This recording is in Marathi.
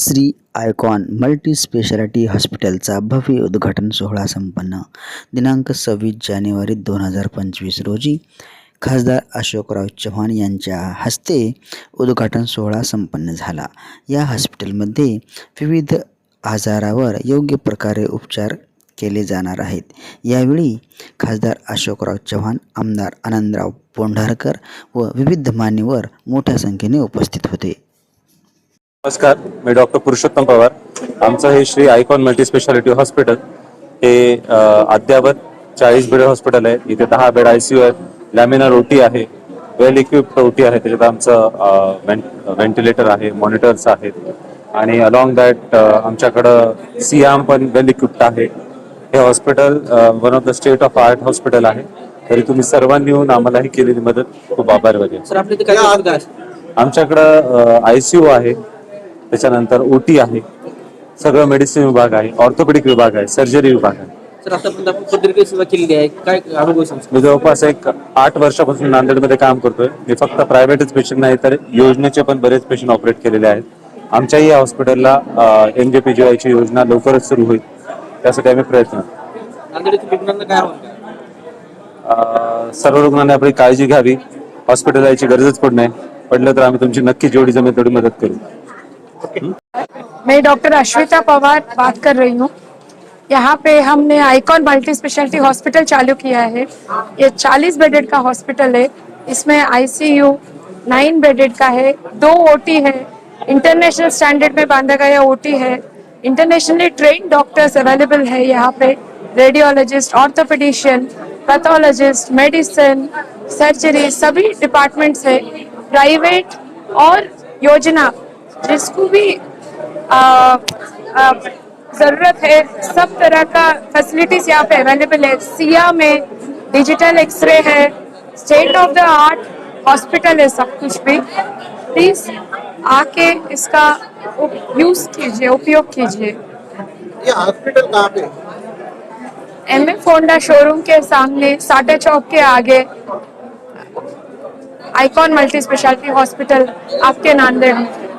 श्री आयकॉन मल्टी स्पेशालिटी हॉस्पिटलचा भव्य उद्घाटन सोहळा संपन्न. दिनांक 26 जानेवारी 2025 रोजी खासदार अशोकराव चव्हाण यांच्या हस्ते उद्घाटन सोहळा संपन्न झाला. या हॉस्पिटलमध्ये विविध आजारावर योग्य प्रकारे उपचार केले जाणार आहेत. यावेळी खासदार अशोकराव चव्हाण, आमदार आनंदराव पोंढारकर व विविध मान्यवर मोठ्या संख्येने उपस्थित होते. नमस्कार, मी डॉक्टर पुरुषोत्तम पवार. आमचं हे Shri icon multi speciality hospital हे अद्यावत 40 बेड हॉस्पिटल आहे. इथे 10 बेड ICU आहेत, लॅमिनार OT आहे, वेल इक्विप्ड OT आहे. त्याच्यात आमचं व्हेंटिलेटर आहे, मॉनिटर्स आहेत आणि अलॉंग दॅट आमच्याकडं सियाम पण वेल इक्विप्ड आहे. हे hospital one of the state of art hospital आहे. तरी तुम्ही सर्वांनी येऊन आम्हाला ही केलेली मदत खूप आभार वाटेल. आमच्याकडं ICU आहे, त्याच्यानंतर OT आहे, सगळं मेडिसिन विभाग आहे, ऑर्थोपेडिक विभाग आहे, सर्जरी विभाग आहे. सर, आतापर्यंत आपण पद्धतीने सेवा केलेली आहे, काय अनुभव सांगतो? मी जवळपास 8 वर्षापासून नांदेडमध्ये काम करतोय. मी फक्त प्रायव्हेटच पेशंट नाही तर योजनेचे पण बरेच पेशंट ऑपरेट केलेले आहेत. आमच्याही या हॉस्पिटलला NJPGY ची योजना लवकरच सुरू होईल, त्यासाठी आम्ही प्रयत्न. नांदेडच्या रुग्णांना काय आव्हान? सर्व रुग्णांनी आपली काळजी घ्यावी. हॉस्पिटल यायची गरजच पडलं तर आम्ही तुमची नक्की जेवढी जमेल तेवढी मदत करू. मैं डॉक्टर अश्विता पवार बात कर रही हूँ. यहाँ पे हमने आइकॉन मल्टी स्पेशलिटी हॉस्पिटल चालू किया है. ये 40 बेडेड का हॉस्पिटल है. इसमें ICU 9 बेडेड का है, 2 OT है, इंटरनेशनल स्टैंडर्ड में बांधा गया OT है, इंटरनेशनली ट्रेन डॉक्टर्स अवेलेबल है यहाँ पे, radiologist, orthopedician, pathologist, medicine, surgery, सभी डिपार्टमेंट्स है. प्राइवेट और योजना जिसको भी जरूरत है, सब तरह का फैसिलिटीज यहाँ पे अवेलेबल है. सिया में डिजिटल एक्सरे है, state of the art hospital है, सब कुछ भी. प्लीज आके इसका यूज कीजिए, उपयोग कीजिए. ये हॉस्पिटल कहाँ पे? MF होंडा शोरूम के सामने, साटे चौक के आगे, आइकॉन मल्टी स्पेशलिटी हॉस्पिटल आपके नांदेड़ में.